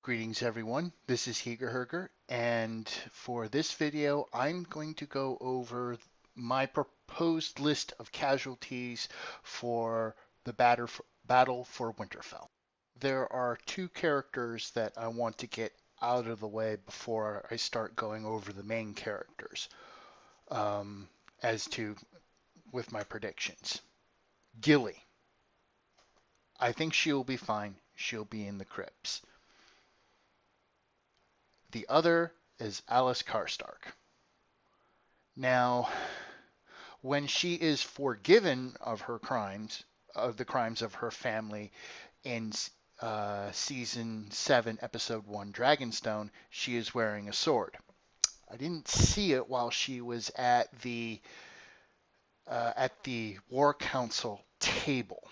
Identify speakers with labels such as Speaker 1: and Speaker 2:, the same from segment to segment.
Speaker 1: Greetings everyone, this is Hegerherger, and for this video I'm going to go over my proposed list of casualties for the Battle for Winterfell. There are two characters that I want to get out of the way before I start going over the main characters um, with my predictions. Gilly. I think she'll be fine. She'll be in the crypts. The other is Alice Karstark. Now, when she is forgiven of her crimes, of the crimes of her family in season 7, episode 1, Dragonstone, she is wearing a sword. I didn't see it while she was at the War Council table.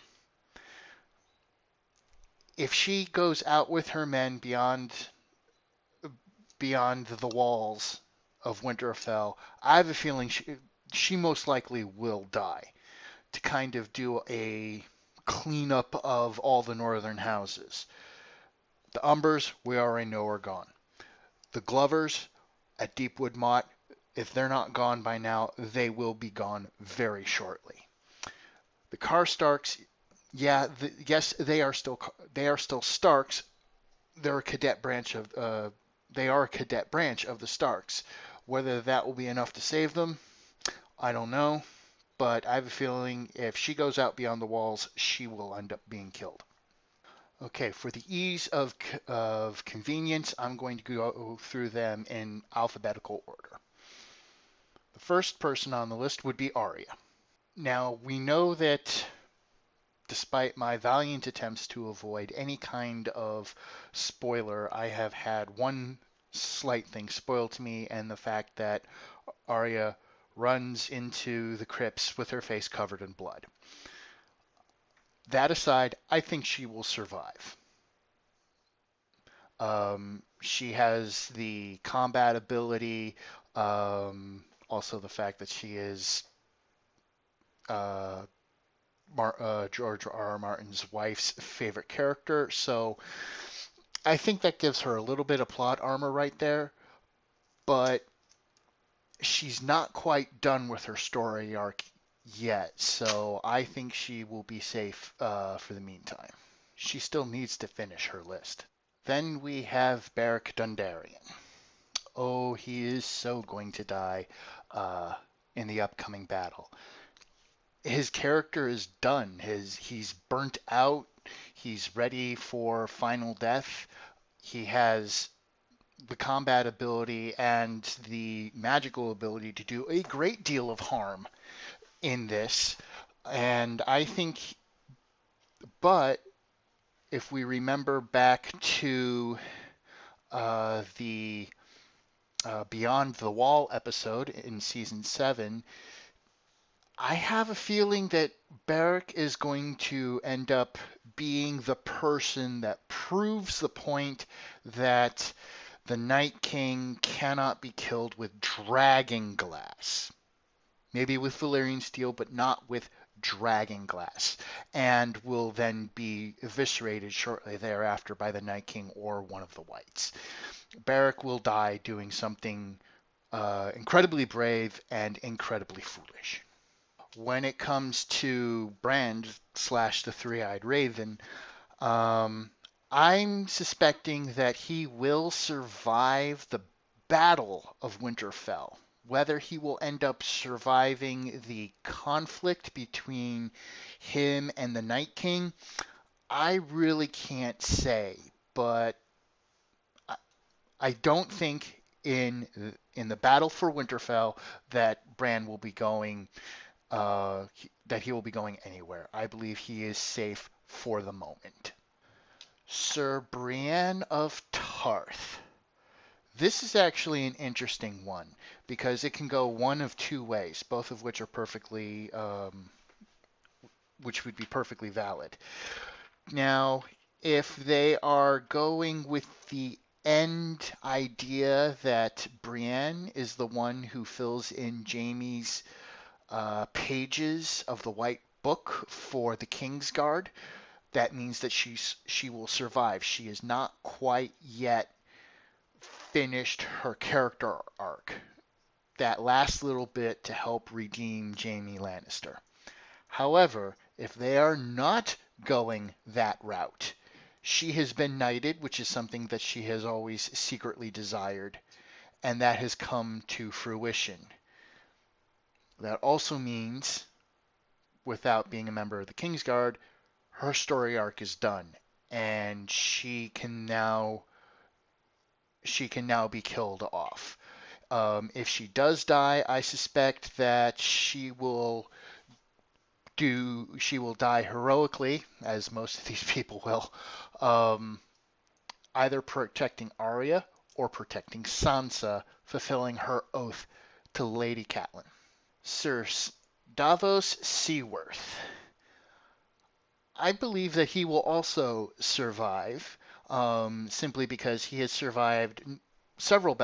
Speaker 1: If she goes out with her men beyond the walls of Winterfell, I have a feeling she most likely will die to kind of do a cleanup of all the northern houses. The Umbers, we already know are gone. The Glovers at Deepwood Motte, if they're not gone by now, they will be gone very shortly. The Karstarks, yes, they are still Starks. They're a cadet branch of they are a cadet branch of the Starks. Whether that will be enough to save them, I don't know. But I have a feeling if she goes out beyond the walls, she will end up being killed. Okay, for the ease of convenience, I'm going to go through them in alphabetical order. The first person on the list would be Arya. Now, we know that despite my valiant attempts to avoid any kind of spoiler, I have had one slight thing spoiled to me, and the fact that Arya runs into the crypts with her face covered in blood. That aside, I think she will survive. She has the combat ability, also the fact that she is George R.R. Martin's wife's favorite character, so I think that gives her a little bit of plot armor right there, but she's not quite done with her story arc yet, so I think she will be safe for the meantime. She still needs to finish her list. Then we have Beric Dondarrion. Oh, he is so going to die in the upcoming battle. His character is done. He's burnt out. He's ready for final death. He has the combat ability and the magical ability to do a great deal of harm in this. And I think, but if we remember back to the Beyond the Wall episode in season 7, I have a feeling that Beric is going to end up being the person that proves the point that the Night King cannot be killed with dragon glass. Maybe with Valyrian steel, but not with dragon glass, and will then be eviscerated shortly thereafter by the Night King or one of the Whites. Beric will die doing something incredibly brave and incredibly foolish. When it comes to Brand / the Three-Eyed Raven, I'm suspecting that he will survive the Battle of Winterfell. Whether he will end up surviving the conflict between him and the Night King, I really can't say. But I don't think in the Battle for Winterfell that Bran will be going that he will be going anywhere. I believe he is safe for the moment. Sir Brienne of Tarth. This is actually an interesting one because it can go one of two ways, both of which are which would be perfectly valid. Now, if they are going with the end idea that Brienne is the one who fills in Jaime's pages of the White Book for the Kingsguard, that means that she will survive. She is not quite yet finished her character arc. That last little bit to help redeem Jaime Lannister. However, if they are not going that route, she has been knighted, which is something that she has always secretly desired, and that has come to fruition. That also means, without being a member of the Kingsguard, her story arc is done, and she can now be killed off. If she does die, I suspect that she will die heroically, as most of these people will, um, either protecting Arya or protecting Sansa, fulfilling her oath to Lady Catelyn. Sir Davos Seaworth. I believe that he will also survive, simply because he has survived several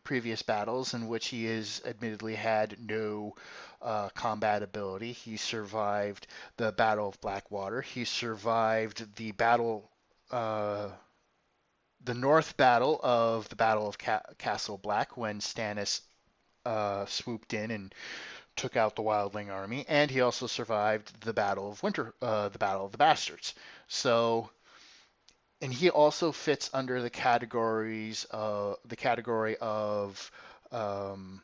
Speaker 1: previous battles in which he has admittedly had no combat ability. He survived the Battle of Blackwater. He survived uh, the North Battle of the Battle of Castle Black when Stannis swooped in and took out the Wildling army, and he also survived the the Battle of the Bastards. So, and he also fits under the category of um,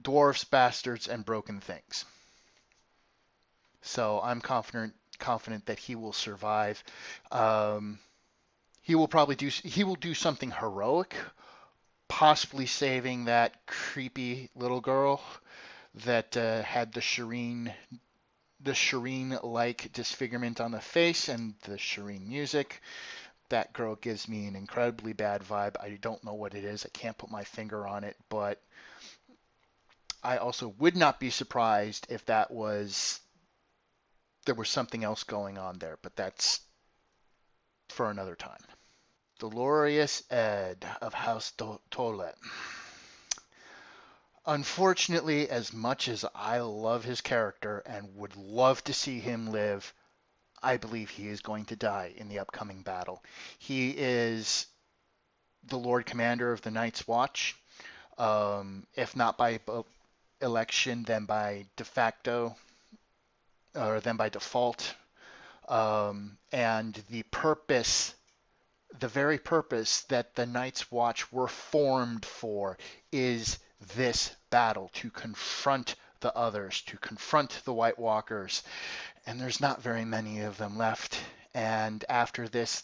Speaker 1: dwarfs, bastards, and broken things. So I'm confident that he will survive. Um, he will do something heroic, possibly saving that creepy little girl that had the Shireen-like disfigurement on the face and the Shireen music. That girl gives me an incredibly bad vibe. I don't know what it is. I can't put my finger on it, but I also would not be surprised if there was something else going on there, but that's for another time. Dolorous Ed of House Tolet. Unfortunately, as much as I love his character and would love to see him live, I believe he is going to die in the upcoming battle. He is the Lord Commander of the Night's Watch, if not by election, then by de facto, or then by default. And the very purpose that the Night's Watch were formed for is this battle, to confront the others, to confront the White Walkers, and there's not very many of them left. And after this,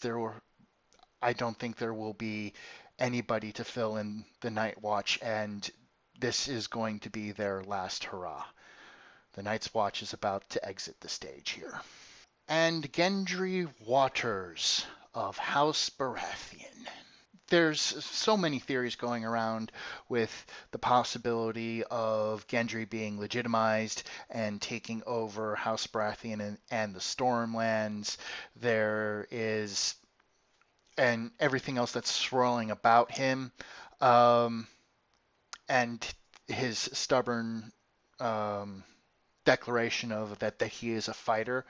Speaker 1: I don't think there will be anybody to fill in the Night Watch, and this is going to be their last hurrah. The Night's Watch is about to exit the stage here. And Gendry Waters of House Baratheon. There's so many theories going around with the possibility of Gendry being legitimized and taking over House Baratheon and the Stormlands. There is, and everything else that's swirling about him, and his stubborn declaration of that he is a fighter.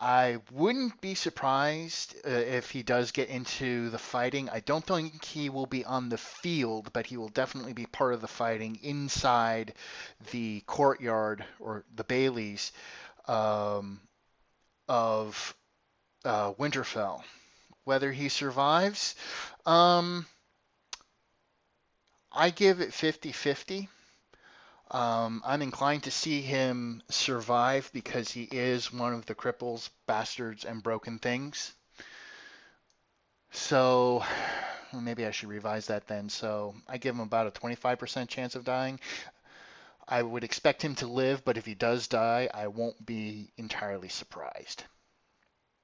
Speaker 1: I wouldn't be surprised if he does get into the fighting. I don't think he will be on the field, but he will definitely be part of the fighting inside the courtyard or the Baileys of Winterfell. Whether he survives, I give it 50-50. I'm inclined to see him survive because he is one of the cripples, bastards, and broken things. So maybe I should revise that then. So I give him about a 25% chance of dying. I would expect him to live, but if he does die, I won't be entirely surprised.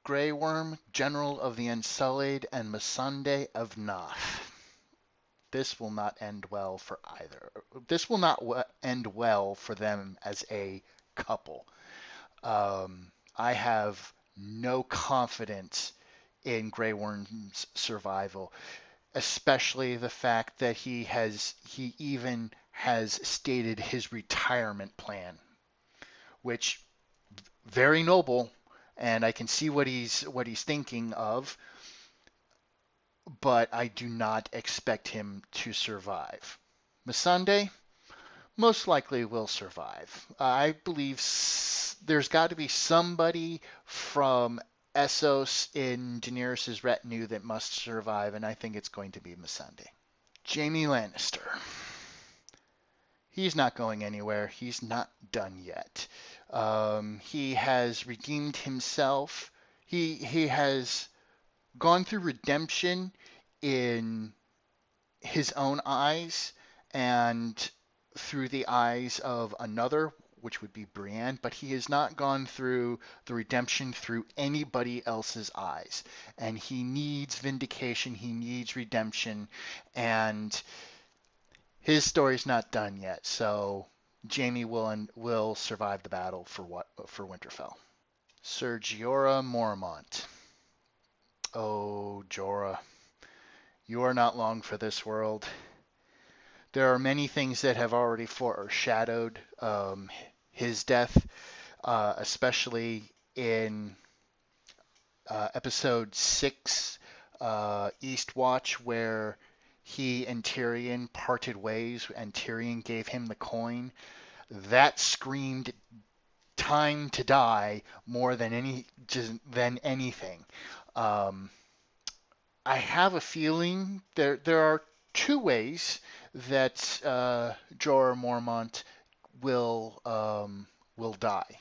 Speaker 1: Grey Worm, General of the Unsullied, and Missandei of Naath. This will not end well for either. This will not end well for them as a couple. I have no confidence in Grey Worm's survival, especially the fact that he even has stated his retirement plan, which very noble, and I can see what he's thinking of, but I do not expect him to survive. Missandei most likely will survive. I believe there's got to be somebody from Essos in Daenerys' retinue that must survive, and I think it's going to be Missandei. Jaime Lannister. He's not going anywhere. He's not done yet. He has redeemed himself. He has gone through redemption in his own eyes and through the eyes of another, which would be Brienne, but he has not gone through the redemption through anybody else's eyes. And he needs vindication, he needs redemption, and his story's not done yet. So Jaime will survive the battle for Winterfell. Sir Jorah Mormont. Oh, Jorah, you are not long for this world. There are many things that have already foreshadowed his death, especially in episode 6, Eastwatch, where he and Tyrion parted ways and Tyrion gave him the coin. That screamed time to die more than anything. Um, I have a feeling there are two ways that Jorah Mormont will die.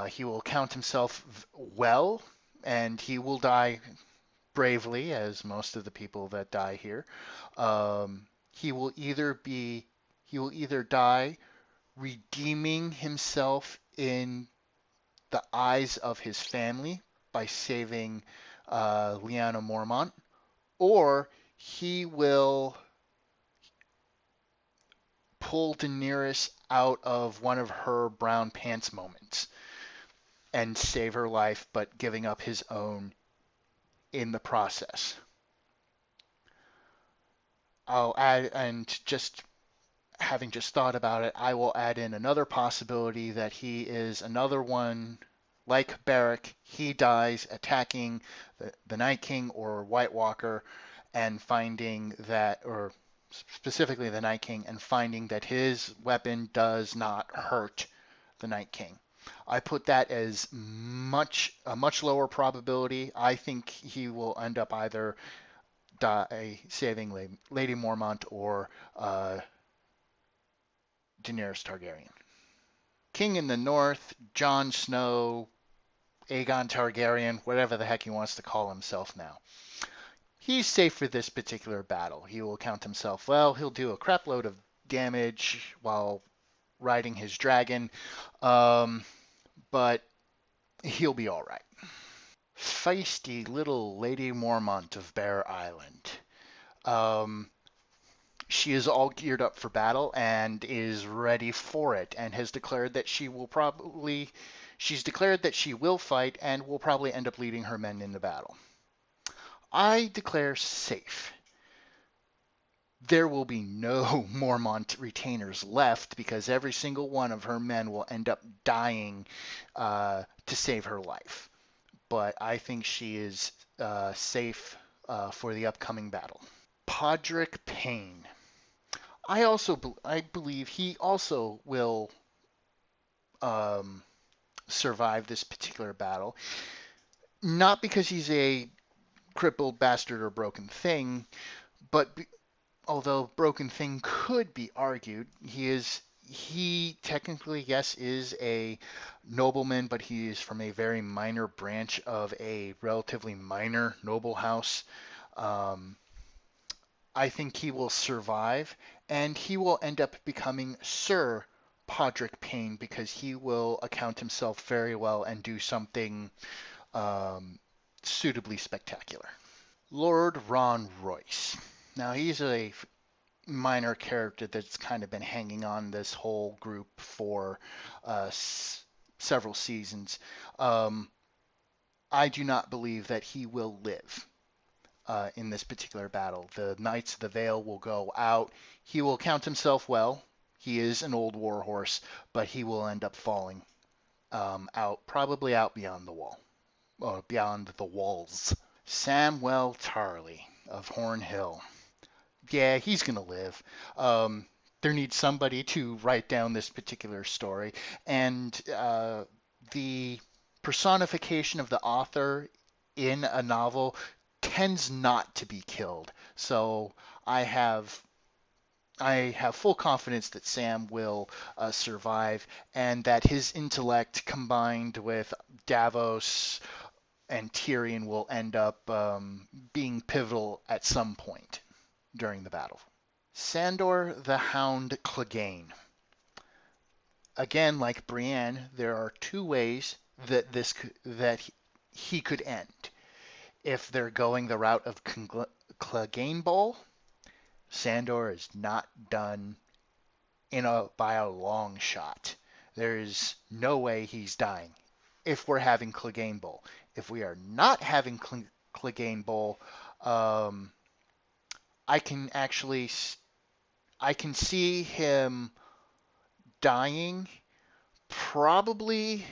Speaker 1: He will count himself well, and he will die bravely, as most of the people that die here. He will either die redeeming himself in the eyes of his family by saving Lyanna Mormont, or he will pull Daenerys out of one of her brown pants moments and save her life, but giving up his own in the process. I'll add, and just having just thought about it, I will add in another possibility that he is another one like Beric. He dies attacking the Night King or White Walker and finding that, or specifically the Night King, and finding that his weapon does not hurt the Night King. I put that as a much lower probability. I think he will end up either saving Lady Mormont or Daenerys Targaryen. King in the North, Jon Snow, Aegon Targaryen, whatever the heck he wants to call himself now. He's safe for this particular battle. He will count himself well. He'll do a crap load of damage while riding his dragon, but he'll be all right. Feisty little Lady Mormont of Bear Island. Um, she is all geared up for battle and is ready for it, and has declared that she's declared that she will fight and will probably end up leading her men into battle. I declare safe. There will be no Mormont retainers left because every single one of her men will end up dying to save her life. But I think she is safe for the upcoming battle. Podrick Payne. I believe he also will survive this particular battle. Not because he's a crippled bastard or broken thing, but although broken thing could be argued, he technically, yes, is a nobleman, but he is from a very minor branch of a relatively minor noble house. I think he will survive, and he will end up becoming Sir Podrick Payne because he will account himself very well and do something suitably spectacular. Lord Ron Royce. Now, he's a minor character that's kind of been hanging on this whole group for several seasons. I do not believe that he will live in this particular battle. The Knights of the Vale will go out. He will count himself well. He is an old warhorse, but he will end up falling probably out beyond the wall, or beyond the walls. Samwell Tarly of Horn Hill. Yeah, he's gonna live. Um, there needs somebody to write down this particular story, and the personification of the author in a novel tends not to be killed. So I have I have full confidence that Sam will survive, and that his intellect combined with Davos and Tyrion will end up being pivotal at some point during the battle. Sandor the Hound Clegane. Again, like Brienne, there are two ways that he could end. If they're going the route of Clegane Bowl, Sandor is not done by a long shot. There is no way he's dying if we're having Clegane Bowl. If we are not having Clegane Bowl, um, I can actually I can see him dying. Probably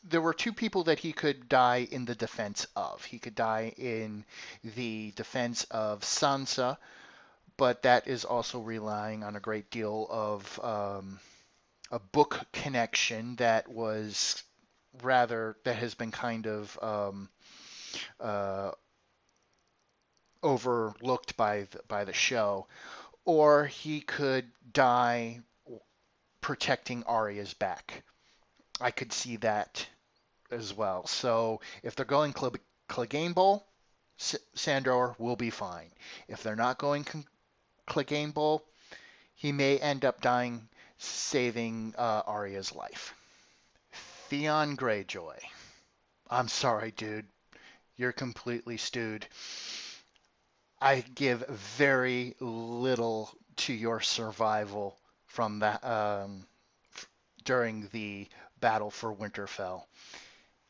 Speaker 1: there were two people that he could die in the defense of. He could die in the defense of Sansa, but that is also relying on a great deal of a book connection that has been kind of uh, overlooked by the show, or he could die protecting Arya's back. I could see that as well. So if they're going Clegane Bowl, Sandor will be fine. If they're not going Clegane Bowl, he may end up dying saving Arya's life. Theon Greyjoy. I'm sorry, dude. You're completely stewed. I give very little to your survival from that during the battle for Winterfell.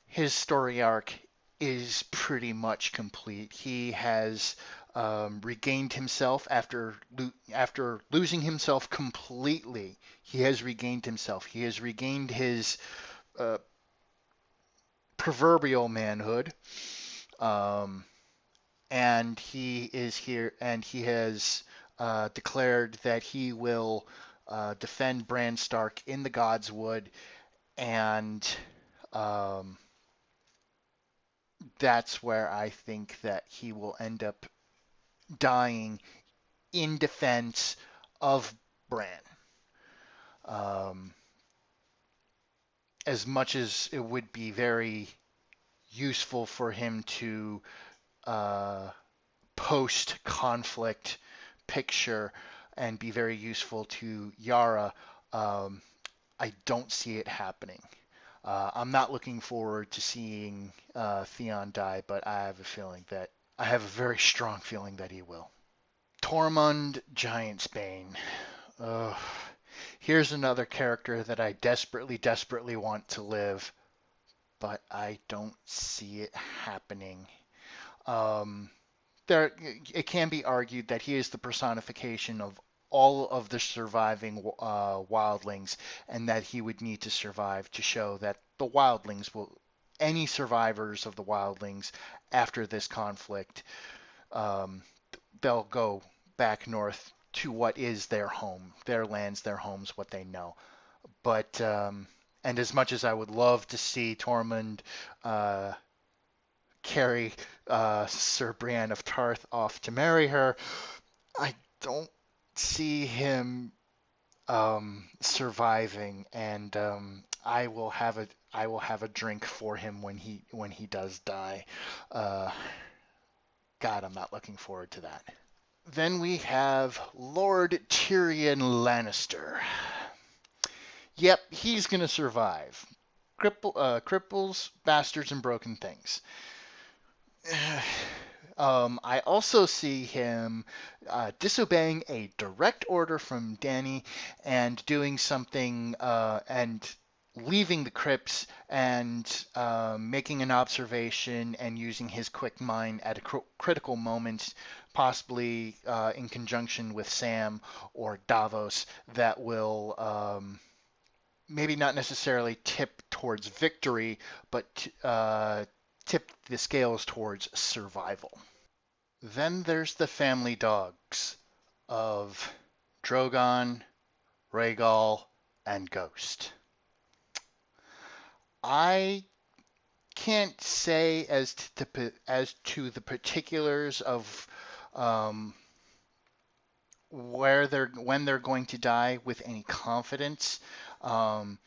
Speaker 1: His story arc is pretty much complete. He has regained himself after losing himself completely. He has regained himself. He has regained his uh, proverbial manhood, um, and he is here, and he has declared that he will defend Bran Stark in the Godswood, and um, that's where I think that he will end up dying in defense of Bran. Um, as much as it would be very useful for him to uh, post conflict picture and be very useful to Yara, um, I don't see it happening. I'm not looking forward to seeing Theon die, but I have a very strong feeling that he will. Tormund Giantsbane. Uh, Here's another character that I desperately, desperately want to live, but I don't see it happening. Um, it can be argued that he is the personification of all of the surviving wildlings, and that he would need to survive to show that the wildlings will, any survivors of the wildlings after this conflict, um, they'll go back north to what is their home, their lands, their homes, what they know. But and as much as I would love to see Tormund uh, carry Sir Brienne of Tarth off to marry her, I don't see him surviving, and I will have a drink for him when he does die. Uh, God, I'm not looking forward to that. Then we have Lord Tyrion Lannister. Yep, he's gonna survive. Cripples, bastards, and broken things. I also see him disobeying a direct order from Dany and doing something and leaving the crypts and making an observation and using his quick mind at a critical moment, possibly in conjunction with Sam or Davos, that will maybe not necessarily tip towards victory, but tip the scales towards survival. Then there's the family dogs of Drogon, Rhaegal, and Ghost. I can't say as to the particulars of um, when they're going to die with any confidence. Um,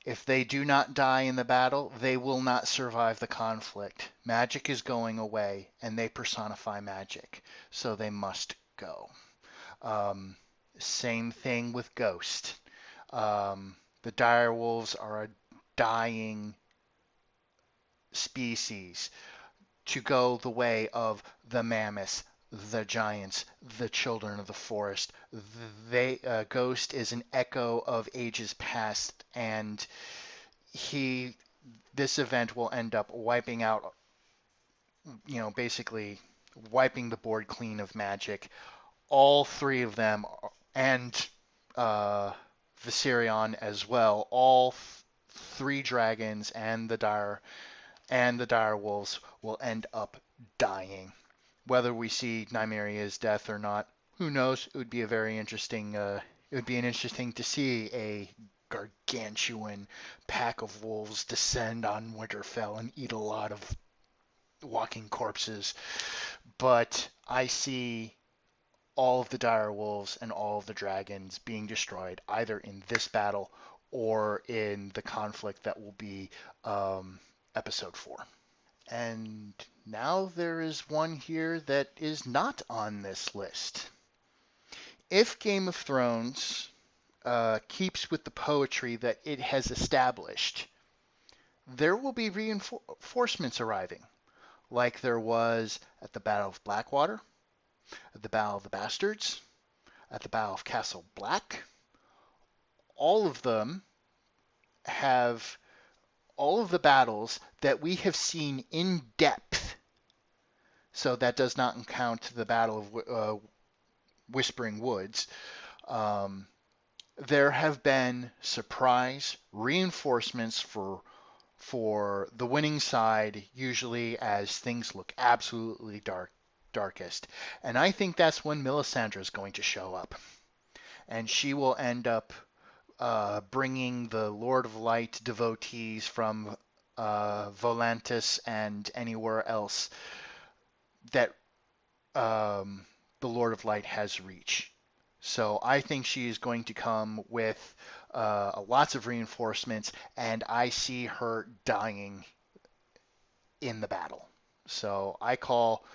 Speaker 1: if they do not die in the battle, they will not survive the conflict. Magic is going away, and they personify magic, so they must go. Um, Same thing with Ghost. The direwolves are a dying species to go the way of the mammoths, the giants, the children of the forest. Ghost is an echo of ages past, and he this event will end up wiping out, basically wiping the board clean of magic. All three of them, and uh, Viserion as well. All three dragons and the dire wolves will end up dying. Whether we see Nymeria's death or not, who knows? It would be a very interesting. It would be an interesting to see a gargantuan pack of wolves descend on Winterfell and eat a lot of walking corpses. But I see all of the dire wolves and all of the dragons being destroyed either in this battle or in the conflict that will be episode 4. And now there is one here that is not on this list. If Game of Thrones keeps with the poetry that it has established, there will be reinforcements arriving, like there was at the Battle of Blackwater, at the Battle of the Bastards, at the Battle of Castle Black. All of them have all of the battles that we have seen in depth. So that does not count the Battle of Whispering Woods. There have been surprise reinforcements for the winning side, usually as things look absolutely darkest. And I think that's when Melisandre is going to show up. And she will end up bringing the Lord of Light devotees from Volantis and anywhere else that the Lord of Light has reached. So I think she is going to come with lots of reinforcements, and I see her dying in the battle. So I call,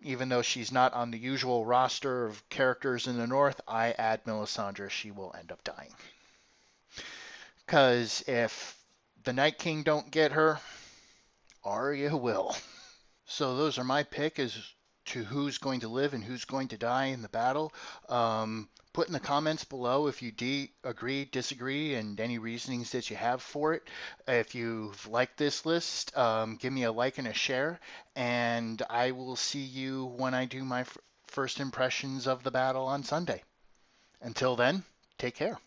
Speaker 1: even though she's not on the usual roster of characters in the North, I add Melisandre. She will end up dying. Because if the Night King don't get her, Arya will. So those are my pick as to who's going to live and who's going to die in the battle. Put in the comments below if you agree, disagree, and any reasonings that you have for it. If you've liked this list, give me a like and a share, and I will see you when I do my first impressions of the battle on Sunday. Until then, take care.